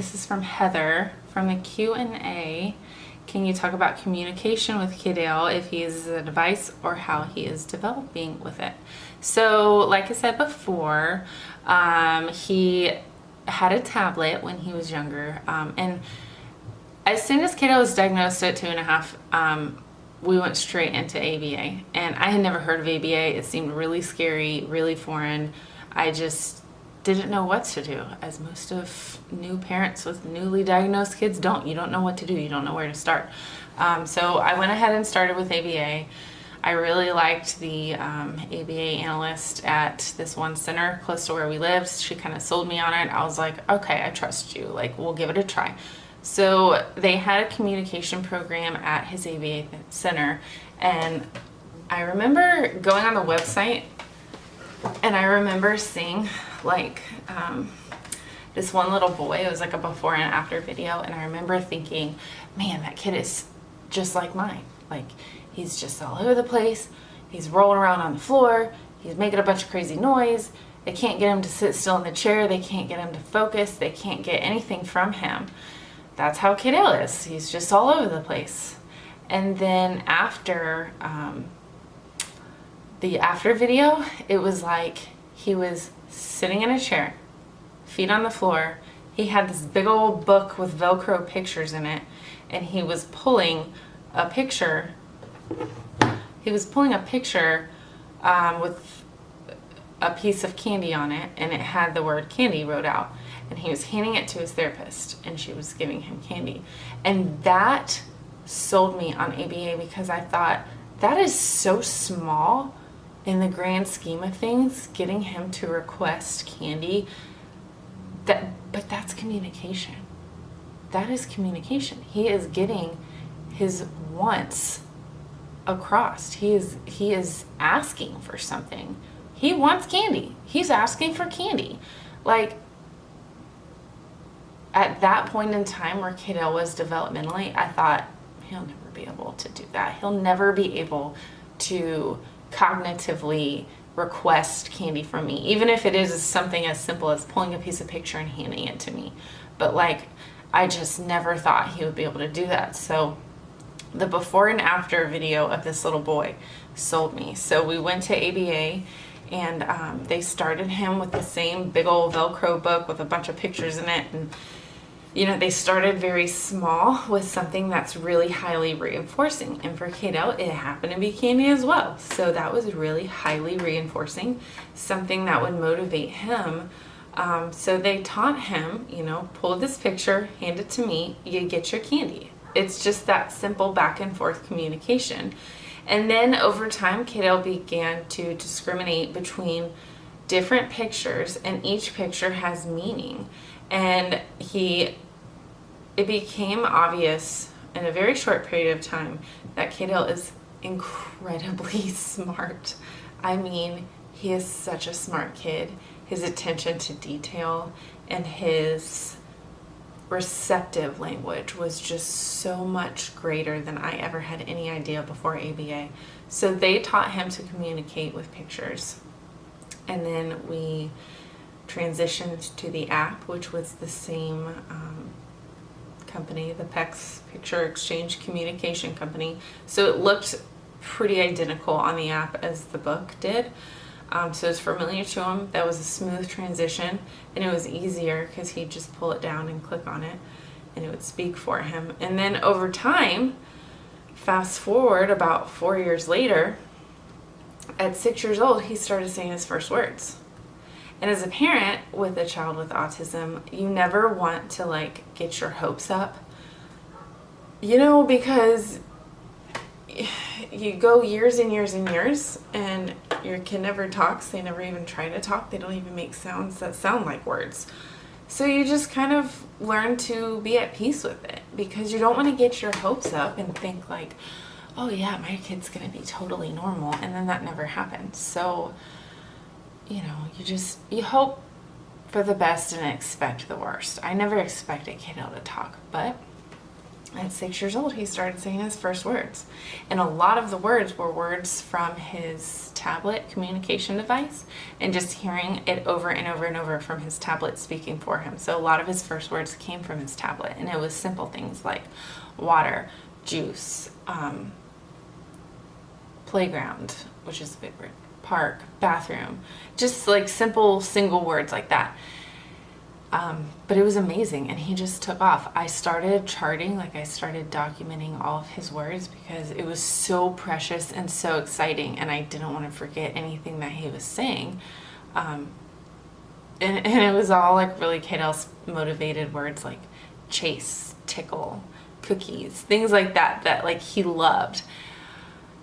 this is from Heather from the Q&A. Can you talk about communication with Kaidale, if he uses a device or how he is developing with it? So like I said before, he had a tablet when he was younger, and as soon as Kaidale was diagnosed at 2.5, we went straight into ABA, and I had never heard of ABA. It seemed really scary, really foreign. I just didn't know what to do, as most of new parents with newly diagnosed kids don't. You don't know what to do. You don't know where to start. So I went ahead and started with ABA. I really liked the ABA analyst at this one center close to where we lived. She kind of sold me on it. I was like, okay, I trust you. Like, we'll give it a try. So they had a communication program at his ABA center, and I remember going on the website, and I remember seeing like this one little boy. It was like a before and after video, and I remember thinking, man, that kid is just like mine. Like, he's just all over the place. He's rolling around on the floor. He's making a bunch of crazy noise. They can't get him to sit still in the chair. They can't get him to focus. They can't get anything from him. That's how Kaidale is. He's just all over the place. And then after the after video, it was like he was sitting in a chair, feet on the floor. He had this big old book with Velcro pictures in it, and he was pulling a picture. He was pulling a picture with a piece of candy on it, and it had the word candy wrote out. And he was handing it to his therapist, and she was giving him candy. And that sold me on ABA, because I thought, that is so small in the grand scheme of things, getting him to request candy. But that's communication. That is communication. He is getting his wants across. He is asking for something. He wants candy. He's asking for candy. Like, at that point in time where Kaidale was developmentally, I thought, he'll never be able to do that. He'll never be able to cognitively request candy from me, even if it is something as simple as pulling a piece of picture and handing it to me. But like, I just never thought he would be able to do that. So the before and after video of this little boy sold me. So we went to ABA, and they started him with the same big old Velcro book with a bunch of pictures in it. And you know, they started very small with something that's really highly reinforcing. And for Kaidale, it happened to be candy as well. So that was really highly reinforcing, something that would motivate him. So they taught him, you know, pull this picture, hand it to me, you get your candy. It's just that simple back and forth communication. And then over time, Kaidale began to discriminate between different pictures, and each picture has meaning. And it became obvious in a very short period of time that Kaidale is incredibly smart. I mean, he is such a smart kid. His attention to detail and his receptive language was just so much greater than I ever had any idea before ABA. So they taught him to communicate with pictures. And then we transitioned to the app, which was the same company, the PEX, Picture Exchange Communication Company. So it looked pretty identical on the app as the book did. So it's familiar to him. That was a smooth transition, and it was easier because he'd just pull it down and click on it, and it would speak for him. And then over time, fast forward about 4 years later, at 6 years old, he started saying his first words. And as a parent with a child with autism, you never want to like get your hopes up, you know, because you go years and years and years, and your kid never talks. They never even try to talk. They don't even make sounds that sound like words. So you just kind of learn to be at peace with it, because you don't want to get your hopes up and think like, oh yeah, my kid's going to be totally normal. And then that never happens. So, you know, you hope for the best and expect the worst. I never expected Kaidale to talk, but At 6 years old, he started saying his first words. And a lot of the words were words from his tablet communication device and just hearing it over and over and over from his tablet speaking for him. So a lot of his first words came from his tablet, and it was simple things like water, juice, playground, which is a big word, park, bathroom, just like simple single words like that. But it was amazing, and he just took off. I started charting, like I started documenting all of his words because it was so precious and so exciting, and I didn't want to forget anything that he was saying. And it was all like really Kaidale's motivated words like chase, tickle, cookies, things like that, that like he loved.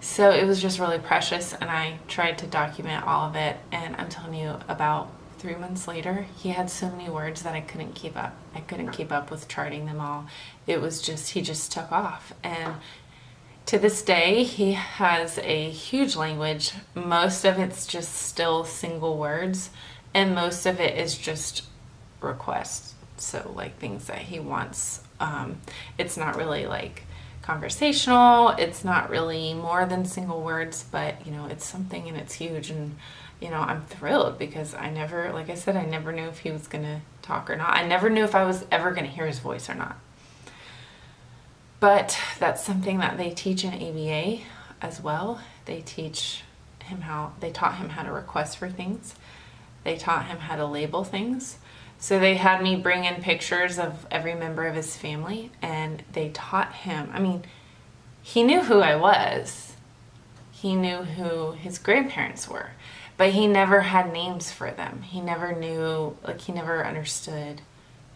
So it was just really precious, and I tried to document all of it, and I'm telling you, about 3 months later, he had so many words that I couldn't keep up. I couldn't keep up with charting them all. It was just, he just took off. And to this day, he has a huge language. Most of it's just still single words, and most of it is just requests. So like things that he wants. It's not really like conversational. It's not really more than single words, but you know, it's something and it's huge. And you know, I'm thrilled because I never, like I said, I never knew if he was going to talk or not. I never knew if I was ever going to hear his voice or not. But that's something that they teach in ABA as well. They taught him how to request for things. They taught him how to label things. So they had me bring in pictures of every member of his family, and they taught him, I mean, he knew who I was. He knew who his grandparents were. But he never had names for them. He never knew, like he never understood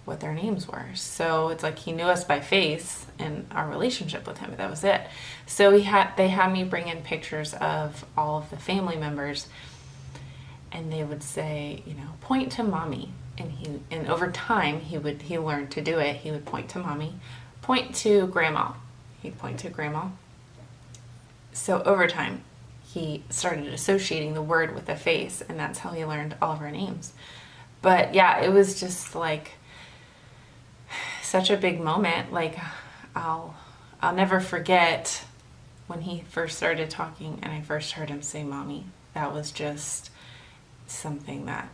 what their names were. So it's like he knew us by face and our relationship with him, but that was it. So they had me bring in pictures of all of the family members, and they would say, you know, point to mommy. And over time he learned to do it. He would point to mommy, point to grandma. He'd point to grandma. So over time, he started associating the word with a face, and that's how he learned all of our names. But yeah, it was just like such a big moment. Like I'll never forget when he first started talking and I first heard him say mommy. That was just something that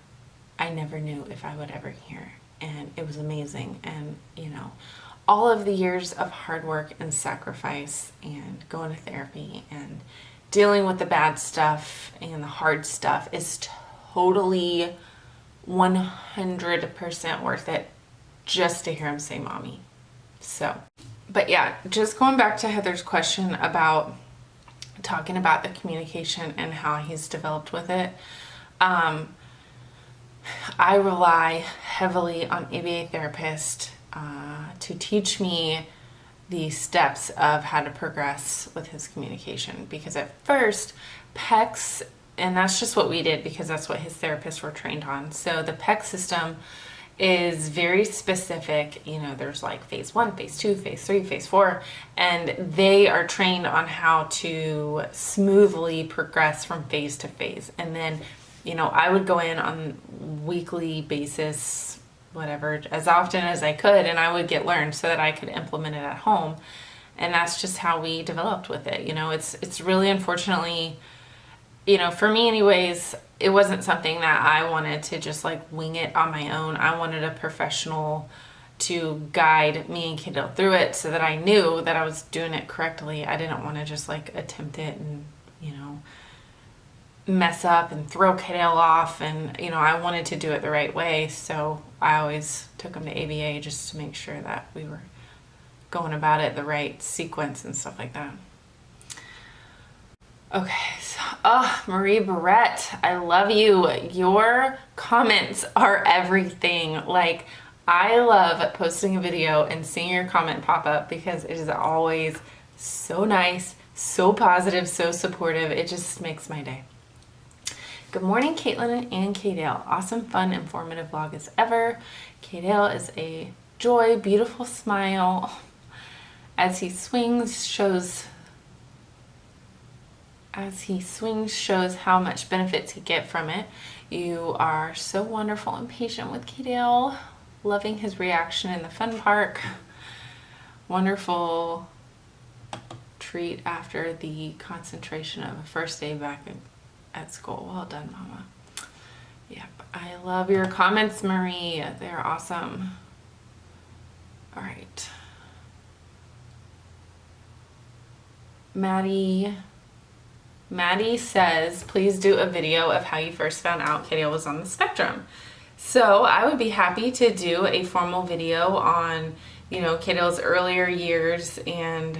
I never knew if I would ever hear, and it was amazing. And you know, all of the years of hard work and sacrifice and going to therapy and dealing with the bad stuff and the hard stuff is totally 100% worth it just to hear him say mommy. So, but yeah, just going back to Heather's question about talking about the communication and how he's developed with it. I rely heavily on ABA therapists to teach me the steps of how to progress with his communication, because at first PECS, and that's just what we did because that's what his therapists were trained on. So the PECS system is very specific. You know, there's like phase 1, phase 2, phase 3, phase 4, and they are trained on how to smoothly progress from phase to phase. And then, you know, I would go in on weekly basis, whatever, as often as I could, and I would get learned so that I could implement it at home. And that's just how we developed with it. You know, it's really, unfortunately, you know, for me anyways, it wasn't something that I wanted to just like wing it on my own. I wanted a professional to guide me and Kaidale through it so that I knew that I was doing it correctly. I didn't want to just like attempt it and, you know, mess up and throw Kaidale off, and you know, I wanted to do it the right way. So I always took him to ABA just to make sure that we were going about it the right sequence and stuff like that. Okay, so Marie Barrett, I love you. Your comments are everything. Like, I love posting a video and seeing your comment pop up because it is always so nice, so positive, so supportive. It just makes my day. Good morning, Kaitlin and Kaidale. Awesome, fun, informative vlog as ever. Kaidale is a joy, beautiful smile. As he swings, shows how much benefits he get from it. You are so wonderful and patient with Kaidale, loving his reaction in the fun park. wonderful treat after the concentration of a first day back at school. Well done, Mama. Yep, I love your comments, Marie. They're awesome. All right. Maddie says, please do a video of how you first found out Kaidale was on the spectrum. So I would be happy to do a formal video on, Kaidale's earlier years and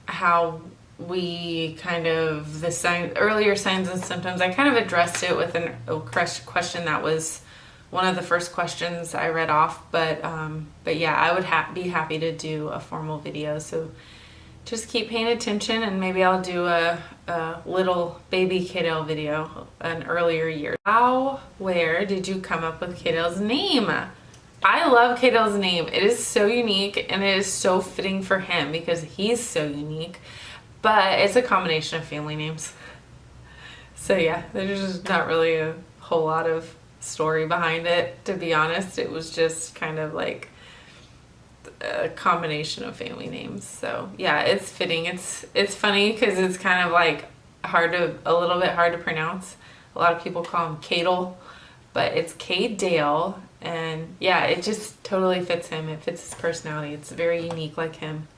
how we earlier signs and symptoms. I kind of addressed it with a question that was one of the first questions I read off, but yeah, I would be happy to do a formal video. So just keep paying attention, and maybe I'll do a little baby Kaidale video, an earlier year. Where did you come up with Kaidale's name? I love Kaidale's name. It is so unique, and it is so fitting for him because he's so unique, but it's a combination of family names. So yeah, there's just not really a whole lot of story behind it, to be honest. It was just kind of like a combination of family names. So yeah, it's fitting. It's funny because it's kind of like a little bit hard to pronounce. A lot of people call him Kaidale, but it's Kaidale, and yeah, it just totally fits him. It fits his personality. It's very unique like him.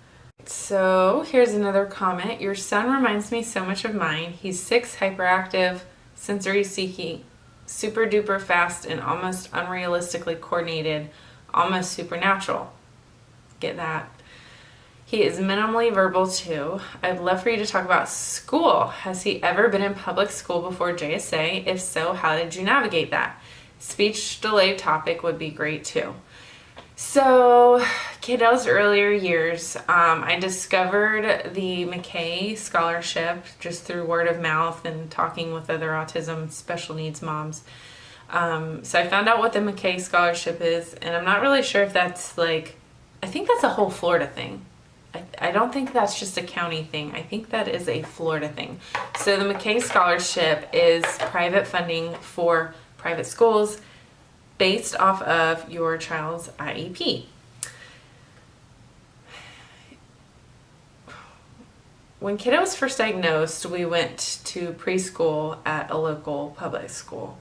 So here's another comment. Your son reminds me so much of mine. He's 6, hyperactive, sensory seeking, super duper fast, and almost unrealistically coordinated, almost supernatural. Get that? He is minimally verbal too. I'd love for you to talk about school. Has he ever been in public school before JSA? If so, how did you navigate that? Speech delay topic would be great too. So, Kaidale's earlier years, I discovered the Mackay Scholarship just through word of mouth and talking with other autism special needs moms. So I found out what the Mackay Scholarship is, and I'm not really sure if that's I think that's a whole Florida thing. I don't think that's just a county thing. I think that is a Florida thing. So the Mackay Scholarship is private funding for private schools based off of your child's IEP. When Kaidale was first diagnosed, we went to preschool at a local public school,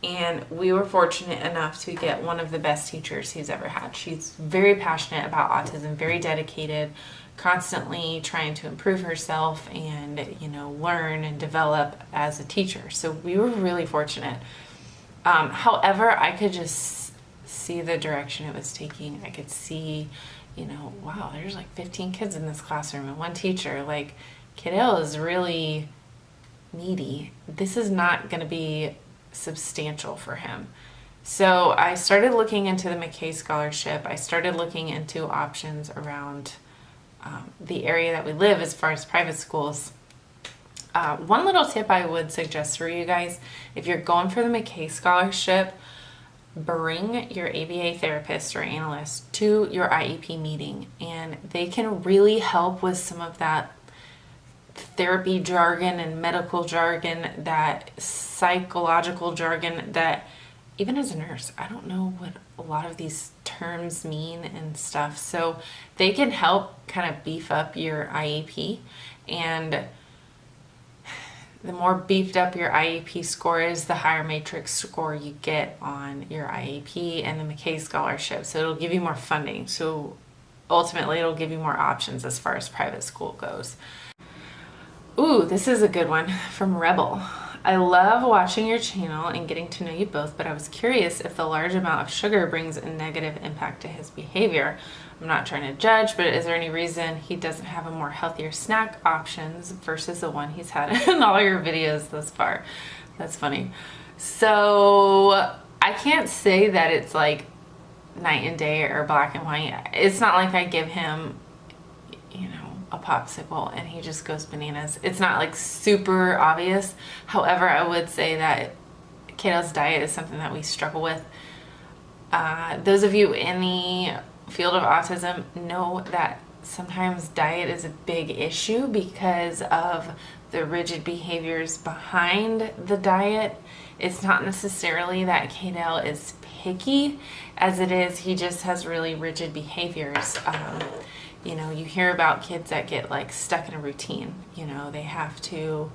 and we were fortunate enough to get one of the best teachers he's ever had. She's very passionate about autism, very dedicated, constantly trying to improve herself and, learn and develop as a teacher. So we were really fortunate. However, I could just see the direction it was taking. I could see, wow, there's 15 kids in this classroom and one teacher. Kaidale is really needy. This is not going to be substantial for him. So I started looking into the Mackay Scholarship. I started looking into options around the area that we live as far as private schools. One little tip I would suggest for you guys, if you're going for the Mackay Scholarship, bring your ABA therapist or analyst to your IEP meeting, and they can really help with some of that therapy jargon and medical jargon, that psychological jargon that even as a nurse, I don't know what a lot of these terms mean and stuff. So they can help kind of beef up your IEP, and the more beefed up your IEP score is, the higher matrix score you get on your IEP and the Mackay Scholarship. So it'll give you more funding. So ultimately it'll give you more options as far as private school goes. Ooh, this is a good one from Rebel. I love watching your channel and getting to know you both, but I was curious if the large amount of sugar brings a negative impact to his behavior. I'm not trying to judge, but is there any reason he doesn't have a more healthier snack options versus the one he's had in all your videos thus far? That's funny. So I can't say that it's night and day or black and white. It's not like I give him, a popsicle and he just goes bananas. It's not super obvious. However, I would say that Kaidale's diet is something that we struggle with. Those of you in the field of autism know that sometimes diet is a big issue because of the rigid behaviors behind the diet, it's not necessarily that Kaidale is picky as it is he just has really rigid behaviors. You know, you hear about kids that get like stuck in a routine. You know, they have to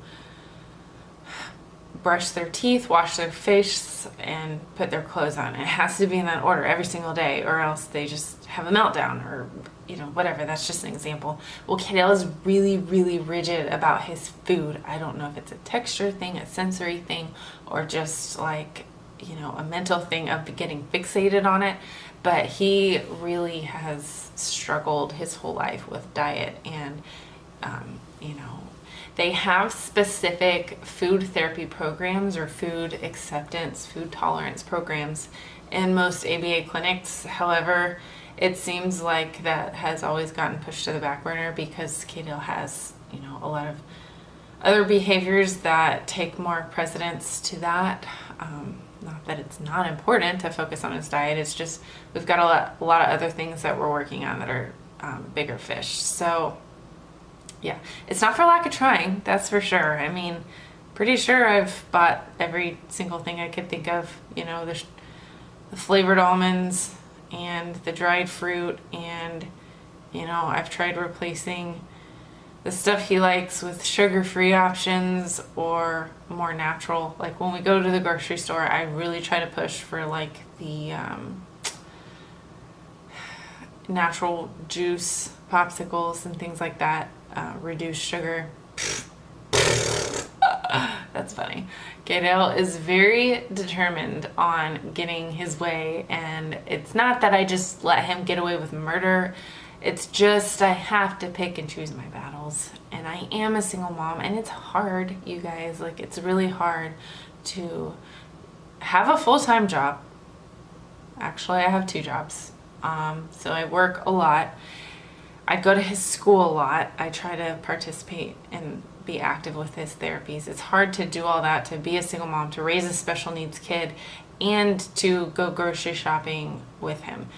brush their teeth, wash their face, and put their clothes on. It has to be in that order every single day, or else they just have a meltdown, or, you know, whatever. That's just an example. Well, Kaidale is really, really rigid about his food. I don't know if it's a texture thing, a sensory thing, or just like, you know, a mental thing of getting fixated on it. But he really has struggled his whole life with diet, and, you know, they have specific food therapy programs or food acceptance, food tolerance programs in most ABA clinics. However, it seems like that has always gotten pushed to the back burner because Kaidale has, you know, a lot of other behaviors that take more precedence to that. Not that it's not important to focus on his diet. It's just we've got a lot of other things that we're working on that are bigger fish. So yeah, it's not for lack of trying, that's for sure. I mean, pretty sure I've bought every single thing I could think of, you know, the flavored almonds and the dried fruit, and, you know, I've tried replacing the stuff he likes with sugar-free options or more natural. Like when we go to the grocery store, I really try to push for like the natural juice popsicles and things like that. Reduced sugar. That's funny. Kaidale is very determined on getting his way, and it's not that I just let him get away with murder. It's just I have to pick and choose my battles, and I am a single mom, and it's hard, you guys. Like, it's really hard to have a full-time job. Actually, I have 2 jobs. So I work a lot. I go to his school a lot. I try to participate and be active with his therapies. It's hard to do all that, to be a single mom, to raise a special needs kid, and to go grocery shopping with him,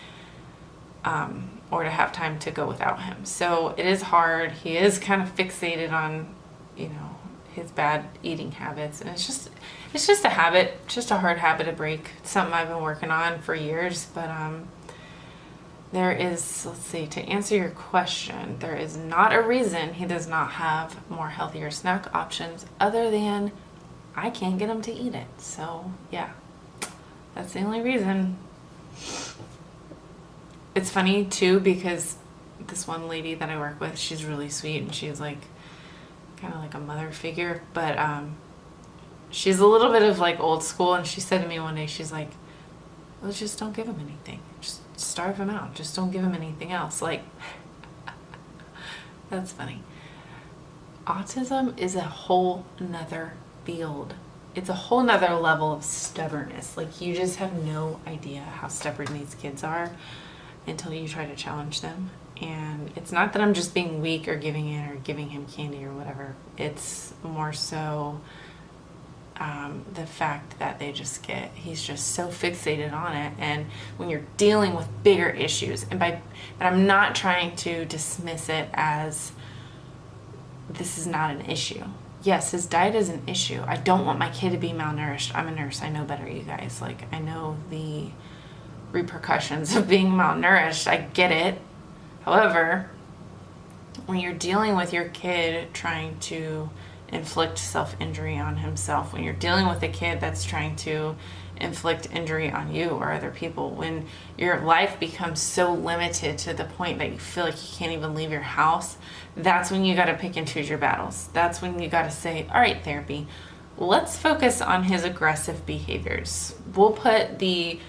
or to have time to go without him. So it is hard. He is kind of fixated on, you know, his bad eating habits, and it's just a habit, just a hard habit to break. It's something I've been working on for years, but there is, let's see, to answer your question, there is not a reason he does not have more healthier snack options other than I can't get him to eat it. So yeah, that's the only reason. It's funny too, because this one lady that I work with, she's really sweet, and she's like kind of like a mother figure, but she's a little bit of like old school, and she said to me one day, she's like, well, just don't give him anything. Just starve him out. Just don't give him anything else. Like, that's funny. Autism is a whole nother field. It's a whole nother level of stubbornness. Like, you just have no idea how stubborn these kids are until you try to challenge them. And it's not that I'm just being weak or giving in or giving him candy or whatever. It's more so the fact that he's just so fixated on it. And when you're dealing with bigger issues, but I'm not trying to dismiss it as this is not an issue. Yes, his diet is an issue. I don't want my kid to be malnourished. I'm a nurse. I know better, you guys. Like, I know the repercussions of being malnourished. I get it. However, when you're dealing with your kid trying to inflict self-injury on himself, when you're dealing with a kid that's trying to inflict injury on you or other people, when your life becomes so limited to the point that you feel like you can't even leave your house, that's when you got to pick and choose your battles. That's when you got to say, all right, therapy, let's focus on his aggressive behaviors. We'll put the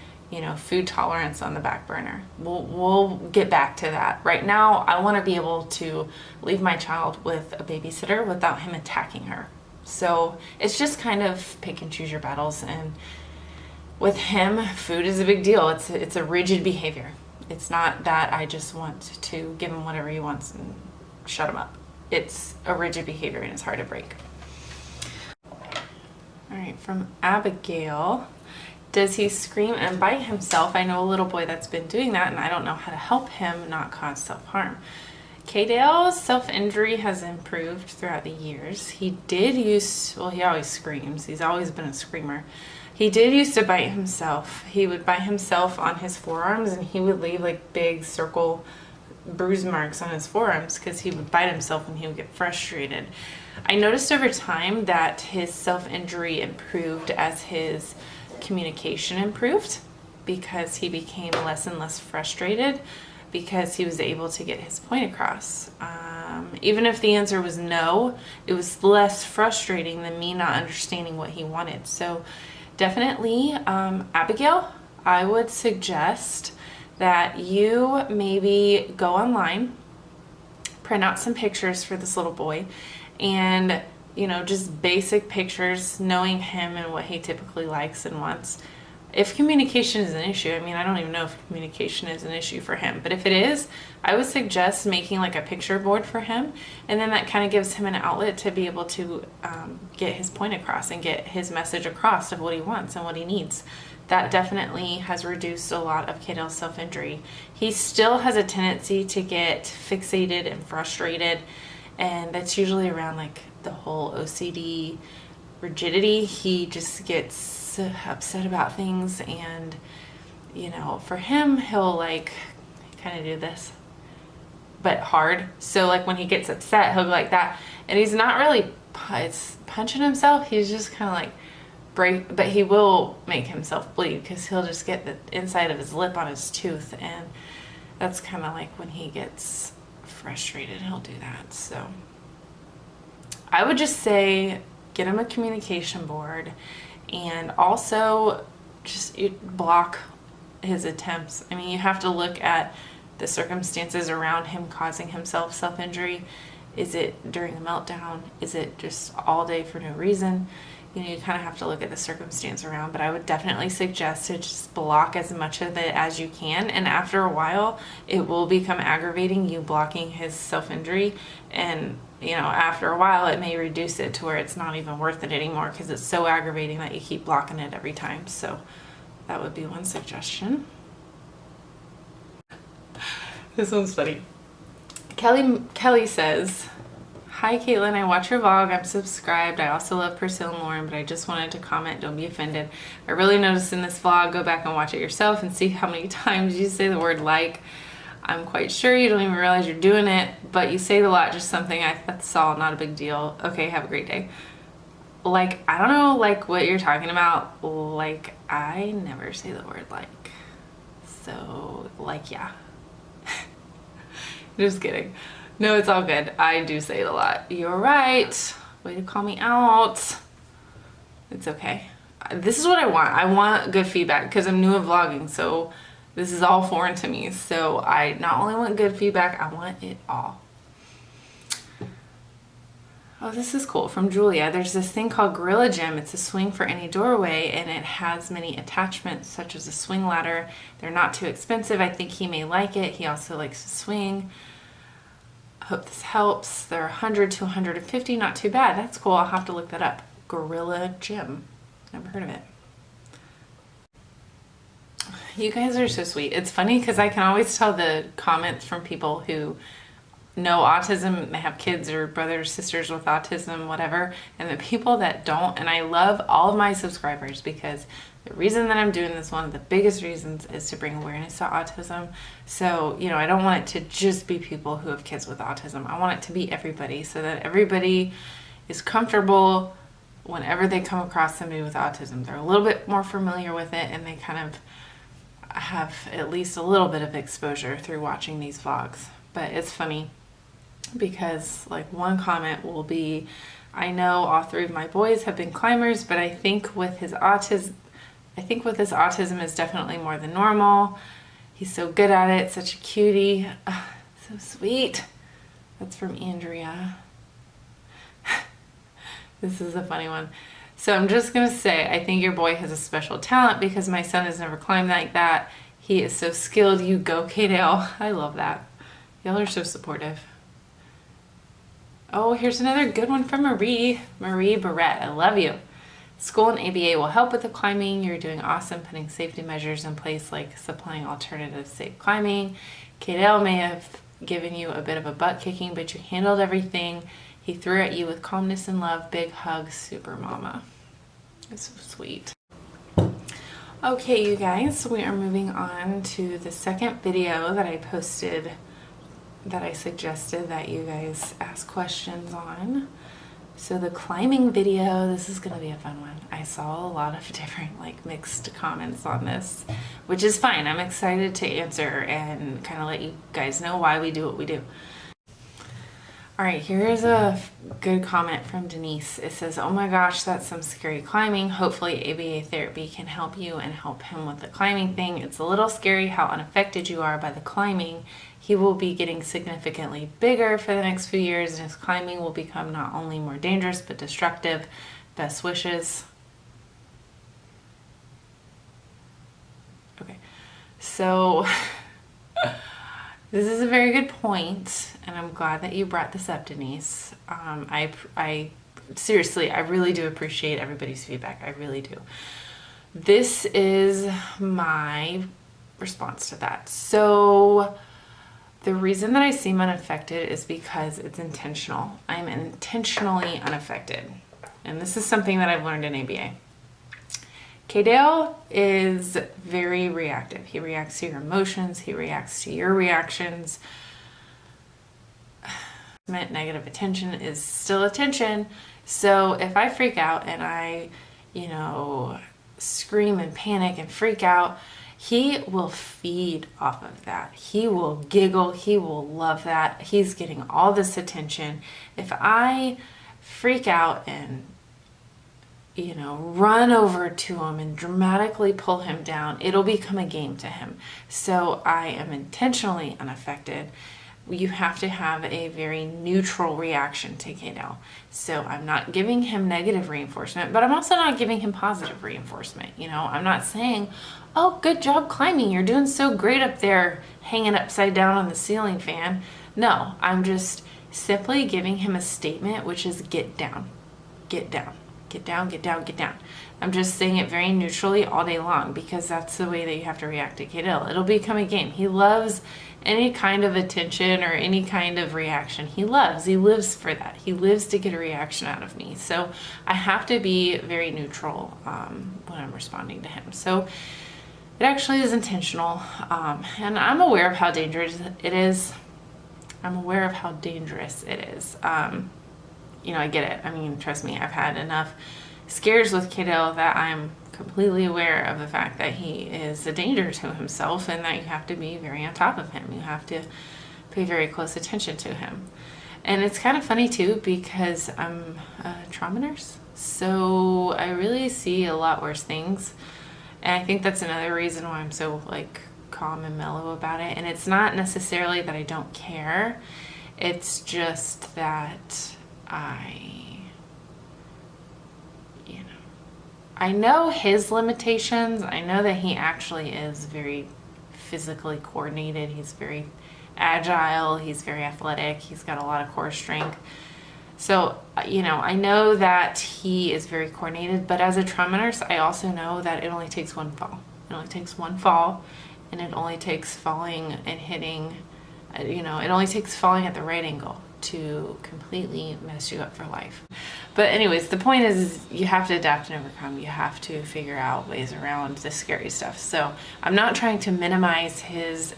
food tolerance on the back burner. We'll get back to that. Right now, I want to be able to leave my child with a babysitter without him attacking her. So it's just kind of pick and choose your battles. And with him, food is a big deal. It's a rigid behavior. It's not that I just want to give him whatever he wants and shut him up. It's a rigid behavior, and it's hard to break. All right, from Abigail. Does he scream and bite himself? I know a little boy that's been doing that, and I don't know how to help him not cause self-harm. Kaydale's self-injury has improved throughout the years. He did use, well, he always screams. He's always been a screamer. He did used to bite himself. He would bite himself on his forearms, and he would leave like big circle bruise marks on his forearms because he would bite himself when he would get frustrated. I noticed over time that his self-injury improved as his communication improved because he became less and less frustrated because he was able to get his point across. Even if the answer was no, it was less frustrating than me not understanding what he wanted. So definitely, Abigail, I would suggest that you maybe go online, print out some pictures for this little boy, and just basic pictures, knowing him and what he typically likes and wants. If communication is an issue, I mean, I don't even know if communication is an issue for him, but if it is, I would suggest making like a picture board for him, and then that kind of gives him an outlet to be able to get his point across and get his message across of what he wants and what he needs. That definitely has reduced a lot of Kaydale's self-injury. He still has a tendency to get fixated and frustrated, and that's usually around like the whole OCD rigidity. He just gets upset about things, and for him, he'll like kind of do this but hard. So like when he gets upset, he'll go like that, and he's not really punching himself. He's just kind of like break, but he will make himself bleed because he'll just get the inside of his lip on his tooth, and that's kind of like when he gets frustrated, he'll do that. So I would just say get him a communication board, and also just block his attempts. I mean, you have to look at the circumstances around him causing himself self-injury. Is it during a meltdown? Is it just all day for no reason? You kind of have to look at the circumstance around, but I would definitely suggest to just block as much of it as you can. And after a while, it will become aggravating, you blocking his self-injury. And, after a while, it may reduce it to where it's not even worth it anymore because it's so aggravating that you keep blocking it every time. So that would be one suggestion. This one's funny. Kelly says, "Hi Kaitlin, I watch your vlog. I'm subscribed. I also love Priscilla and Lauren, but I just wanted to comment. Don't be offended. I really noticed in this vlog, go back and watch it yourself and see how many times you say the word like. I'm quite sure you don't even realize you're doing it, but you say it a lot, just something that's all, not a big deal. Okay, have a great day." Like, I don't know like what you're talking about. Like, I never say the word like. So like, yeah. Just kidding. No, it's all good. I do say it a lot. You're right. Way to call me out. It's okay. This is what I want. I want good feedback because I'm new at vlogging, so this is all foreign to me. So I not only want good feedback, I want it all. Oh, this is cool. From Julia. There's this thing called Gorilla Gym. It's a swing for any doorway, and it has many attachments such as a swing ladder. They're not too expensive. I think he may like it. He also likes to swing. I hope this helps. They're 100 to 150. Not too bad. That's cool. I'll have to look that up. Gorilla Gym. Never heard of it. You guys are so sweet. It's funny because I can always tell the comments from people who know autism, they have kids or brothers, sisters with autism, whatever, and the people that don't. And I love all of my subscribers because the reason that I'm doing this, one of the biggest reasons, is to bring awareness to autism. So, I don't want it to just be people who have kids with autism. I want it to be everybody so that everybody is comfortable whenever they come across somebody with autism. They're a little bit more familiar with it, and they kind of have at least a little bit of exposure through watching these vlogs. But it's funny because like one comment will be, "I know all three of my boys have been climbers, but I think with his autism is definitely more than normal. He's so good at it, such a cutie." So sweet. That's from Andrea. This is a funny one. So I'm just going to say, I think your boy has a special talent because my son has never climbed like that. He is so skilled. You go, Kaydale. I love that. Y'all are so supportive. Oh, here's another good one from Marie. Marie Barrett. I love you. School and ABA will help with the climbing. You're doing awesome putting safety measures in place like supplying alternative safe climbing. Kaydale may have given you a bit of a butt kicking, but you handled everything. He threw at you with calmness and love. Big hug, super mama. It's so sweet. Okay, you guys, we are moving on to the second video that I posted that I suggested that you guys ask questions on. So the climbing video, this is going to be a fun one. I saw a lot of different like mixed comments on this, which is fine. I'm excited to answer and kind of let you guys know why we do what we do. All right, here's a good comment from Denise. It says, oh my gosh, that's some scary climbing. Hopefully ABA therapy can help you and help him with the climbing thing. It's a little scary how unaffected you are by the climbing. He will be getting significantly bigger for the next few years, and his climbing will become not only more dangerous, but destructive. Best wishes. Okay, so this is a very good point, and I'm glad that you brought this up, Denise. I seriously, I really do appreciate everybody's feedback. I really do. This is my response to that. So the reason that I seem unaffected is because it's intentional. I'm intentionally unaffected. And this is something that I've learned in ABA. Kaidale is very reactive. He reacts to your emotions. He reacts to your reactions. Negative attention is still attention. So if I freak out and I, scream and panic and freak out, he will feed off of that. He will giggle. He will love that. He's getting all this attention. If I freak out and run over to him and dramatically pull him down, it'll become a game to him. So I am intentionally unaffected. You have to have a very neutral reaction to Kaidale. So I'm not giving him negative reinforcement, but I'm also not giving him positive reinforcement. I'm not saying, oh, good job climbing. You're doing so great up there hanging upside down on the ceiling fan. No, I'm just simply giving him a statement, which is get down, get down. Get down, get down, get down. I'm just saying it very neutrally all day long because that's the way that you have to react to Kaidale. It'll become a game. He loves any kind of attention or any kind of reaction. He lives for that. He lives to get a reaction out of me. So I have to be very neutral when I'm responding to him. So it actually is intentional. And I'm aware of how dangerous it is. I'm aware of how dangerous it is. I get it. I mean, trust me, I've had enough scares with Kaidale that I'm completely aware of the fact that he is a danger to himself and that you have to be very on top of him. You have to pay very close attention to him. And it's kind of funny too because I'm a trauma nurse, so I really see a lot worse things. And I think that's another reason why I'm so calm and mellow about it. And it's not necessarily that I don't care. It's just that I know his limitations. I know that he actually is very physically coordinated. He's very agile. He's very athletic. He's got a lot of core strength. So, I know that he is very coordinated, but as a trauma nurse, I also know that it only takes one fall. It only takes one fall, and it only takes falling and hitting, it only takes falling at the right angle to completely mess you up for life. But anyways, the point is you have to adapt and overcome. You have to figure out ways around the scary stuff. So I'm not trying to minimize his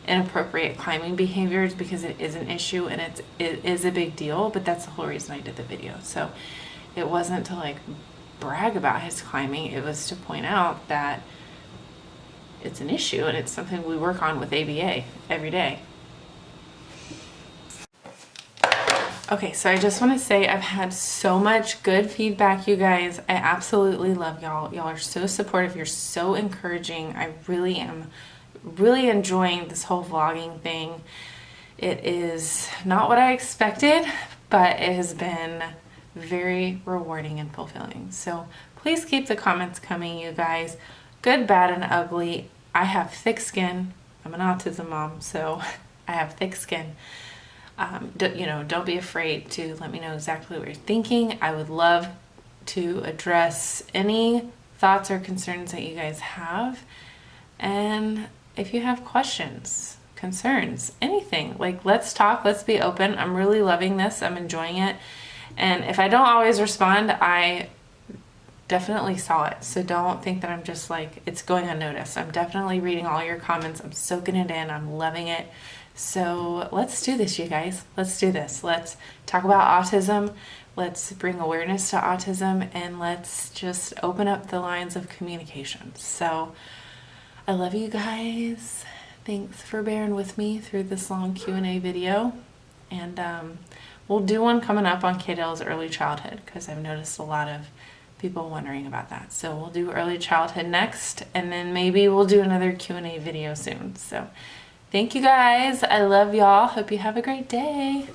inappropriate climbing behaviors because it is an issue and it is a big deal, but that's the whole reason I did the video. So it wasn't to brag about his climbing. It was to point out that it's an issue and it's something we work on with ABA every day. Okay, so I just want to say I've had so much good feedback, you guys. I absolutely love y'all. Y'all are so supportive. You're so encouraging. I really am really enjoying this whole vlogging thing. It is not what I expected, but it has been very rewarding and fulfilling. So please keep the comments coming, you guys. Good, bad, and ugly. I have thick skin. I'm an autism mom, so I have thick skin. Don't be afraid to let me know exactly what you're thinking. I would love to address any thoughts or concerns that you guys have. And if you have questions, concerns, anything. Like, let's talk, let's be open. I'm really loving this. I'm enjoying it. And if I don't always respond, I definitely saw it. So don't think that I'm just like, it's going unnoticed. I'm definitely reading all your comments. I'm soaking it in. I'm loving it. So let's do this, you guys. Let's do this. Let's talk about autism. Let's bring awareness to autism, and let's just open up the lines of communication. So I love you guys. Thanks for bearing with me through this long Q&A video. And we'll do one coming up on Kaidale's early childhood, because I've noticed a lot of people wondering about that. So we'll do early childhood next, and then maybe we'll do another Q&A video soon. So thank you guys. I love y'all. Hope you have a great day.